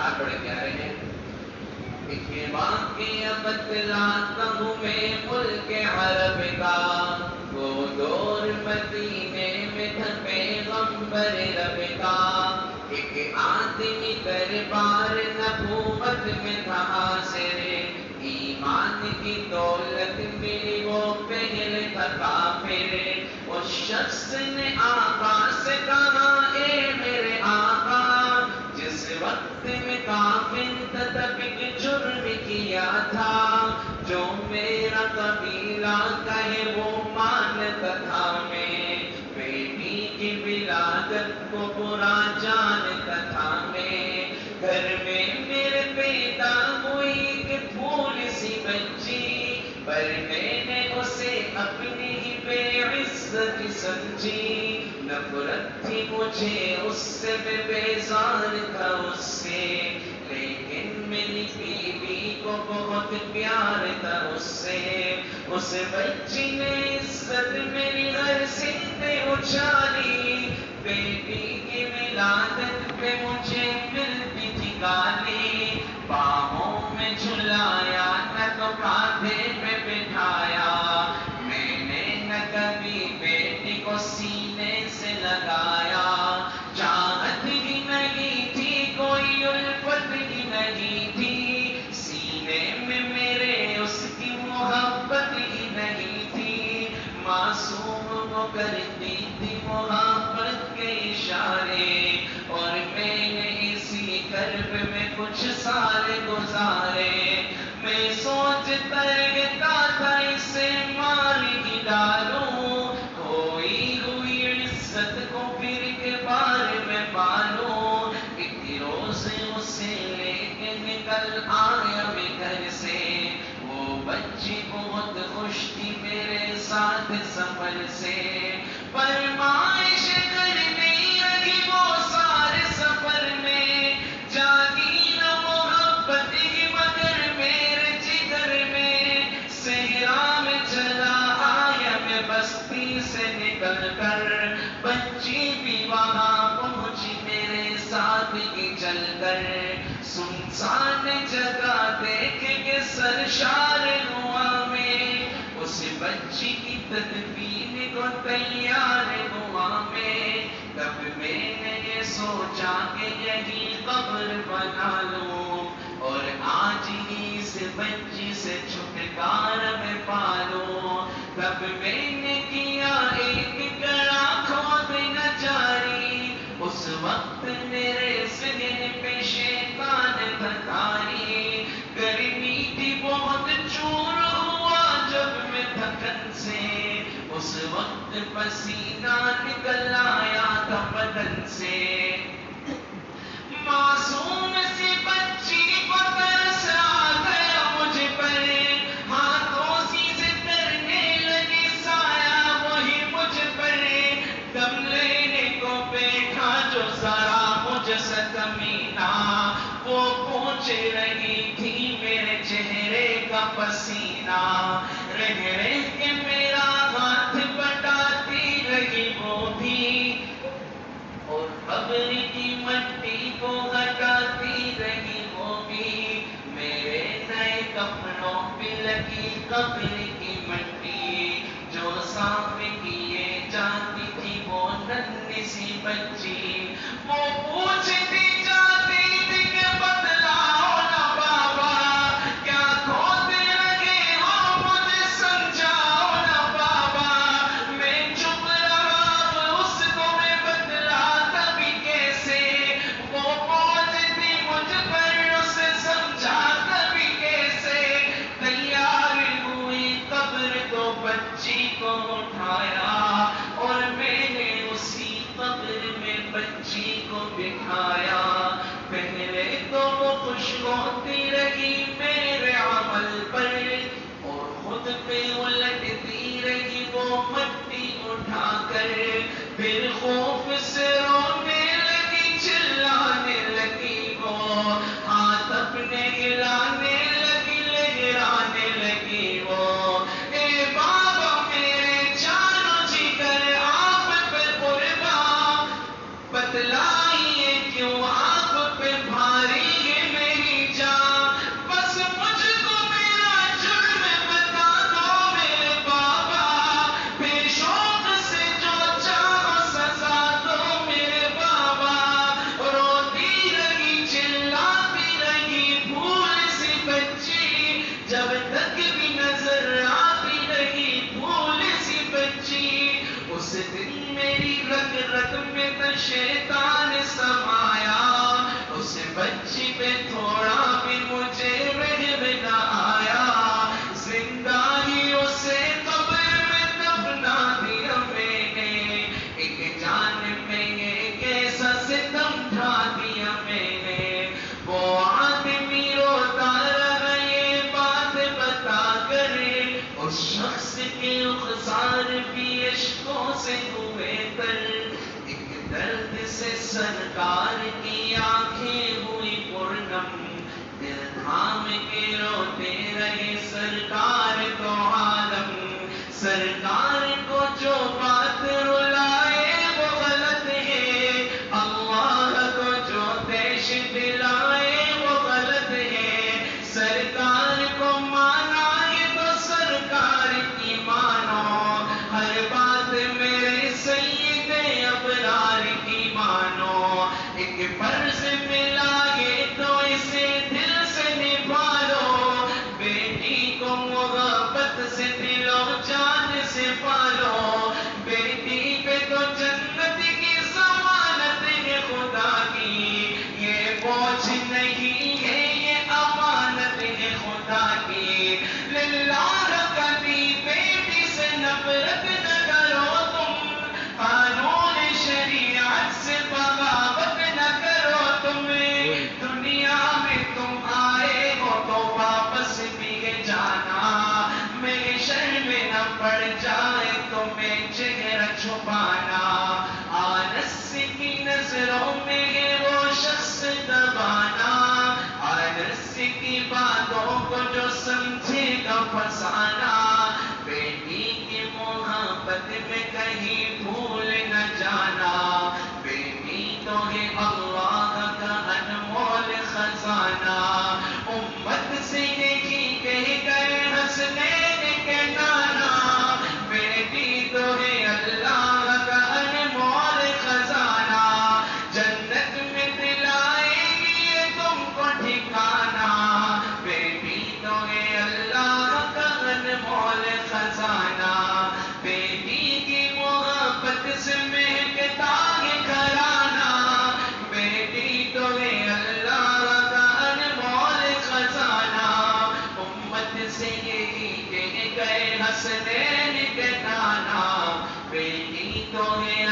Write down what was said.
ساتھ پڑھ کے آ رہے ہیں. ایک واقعہ بتلاتا ہوں میں ملک عرب کا، وہ دور مدینے میں تھا پیغمبر رب کا. ایک آدمی دربار نبوت میں تھا حاضر، ایمان کی دولت ملی وہ پہلے تھا کافر. اس شخص نے آقا سے کہا اے میرے آقا، جس وقت میں کافر تھا تب ایک جرم کیا تھا، جو میرا قبیلہ کہے وہ مانتا تھا. میں بیٹی کی ولادت کو برا جانتا تھا. میں گھر میں میرے پیدا ہوئی کہ پھول سی بچی، پر میں نے اسے اپنی ہی بے عزت سمجھی. نفرت تھی مجھے اس سے، میں بیزار تھا اس سے، لیکن میری بیوی کو بہت پیار تھا اس سے. اس بچی نے عزت میری گھر سے اچھالی، بیٹی کی ولادت پہ مجھے ملتی تھی گالی. باہوں میں جھلایا نہ تو کاندھے پہ بٹھایا، میں نے نہ کبھی بیٹی کو سینے سے لگایا. چاہت ہی نہیں تھی کوئی الفت ہی نہیں تھی، سینے میں میرے اس کی محبت ہی نہیں تھی. معصوم وہ کرتی تھی محبت کے اشارے، اور میں نے اسی کرب میں کچھ سال گزارے. میں سوچتا رہتا تھا اسے مار ہی ڈالوں، کھوئی ہوئی عزت کو پھر کے بار میں پالوں. ایک روز اسے لے کے نکل آیا میں گھر سے، وہ بچی بہت خوش تھی میرے ساتھ سفر سے. فرمائش کرنے لگی وہ سارے سفر میں، جاگی نہ محبت ہی مگر میرے جگر میں. صحرا میں چلا آیا میں بستی سے نکل کر، بچی بھی وہاں پہنچی میرے ساتھ ہی چل کر. سنسان جگہ دیکھ کے سرشار ہوا میں، اس بچی کی تدفین کو تیار ہوا میں. تب میں نے یہ سوچا کہ یہی قبر بنا لوں، اور آج ہی اس بچی سے چھٹکارا میں پالوں. تب میں نے کیا ایک گڑھا کھود نہ جاری، اس وقت میرے ذہن پہ شیطان تھا طاری. گرمی تھی بہت چور ہوا جب میں تھکن سے، اس وقت پسینہ نکل آیا تھا بدن سے. معصوم سی بچی کو ترس آ گیا مجھ پر، ہاتھوں سے کرنے لگی سایہ وہی مجھ پر. دم لینے کو بیٹھا جو ذرا مجھ سے کمینہ، وہ پوچھ رہی تھی میرے چہرے کا پسینہ. رہ رہ کے میرا ہاتھ بٹاتی رہی وہ بھی، اور قبر کی مٹی کو ہٹاتی رہی وہ بھی. میرے نئے کپڑوں پہ لگی قبر کی مٹی، جو صاف کیے جاتی تھی وہ ننھی سی بچی. وہ پوچھتی جاتی تھی کہ بتلاؤ نا بابا، کیا کھوتے لگے ہو مجھے سمجھاؤ نا بابا. میں چپ رہا اس کو میں بتلاتا بھی کیسے، وہ پہنچتی مجھ پر اسے سمجھاتا بھی کیسے. تیار ہوئی قبر تو بچی کو اٹھایا، اور میں نے اسی قبر میں بچی کو بٹھایا. پہلے تو وہ خوش ہوتی رہی میرے عمل پر، اور خود پہ الٹتی رہی وہ مٹی اٹھا کر. پھر خوف سے رونے لگی چلانے لگی وہ، ہاتھ اپنے ہلانے لگی لہرانے لگی وہ. اے بابا میرے جانو جگر آپ پہ قربان، بتلائیے کیوں آپ پہ بھاری ہے سے ہوئے تر، ایک درد سے سرکار کی آنکھیں ہوئی پرنم، دل تھام کے روتے رہے سرکار تو عالم، سرکار کو جو بات رلائے وہ غلط ہے، اللہ کو جو دیش دلائے وہ غلط ہے، سرکار کو مانا ہے تو سرکار کی مانو، ہر بات میرے سید ابرار کی مانو، ایک فرض ملا یہ تو اسے دل سے نبھا لو، بیٹی کو محبت سے دل و جان سے پالو، بیٹی پہ تو جنت کی ضمانت ہے خدا کی، یہ بوجھ نہیں ہے یہ امانت ہے خدا کی، للہ کبھی بیٹی سے نفرت نہ کرو تم، قانون شریعت سے بغاوت نہ کرو تم، دنیا میں تم آئے ہو تو واپس بھی جانا، میرے شر میں نہ پڑ جائے تو میں چہرہ چھپانا، آنس کی نظروں میں ہے وہ شخص دبانا، آنس کی باتوں کو جو سمجھے گا پھنسانا، بیٹی کی محبت میں کہیں بھول نہ جانا، بیٹی تو ہے اللہ کا انمول خزانہ، امت سے یہی کہہ گئے حسنین کے نانا، بیٹی تو ہے اللہ کا انمول خزانہ، جنت میں دلائے گی تم کو ٹھکانا، بیٹی تو ہے اللہ کا انمول خزانہ، بیٹی کی محبت سے مہکتا ہے گھرانہ، بیٹی تو ہے اللہ کا انمول خزانہ، امت سے یہی کہہ گئے حسنین کے نانا، بیٹی تو ہے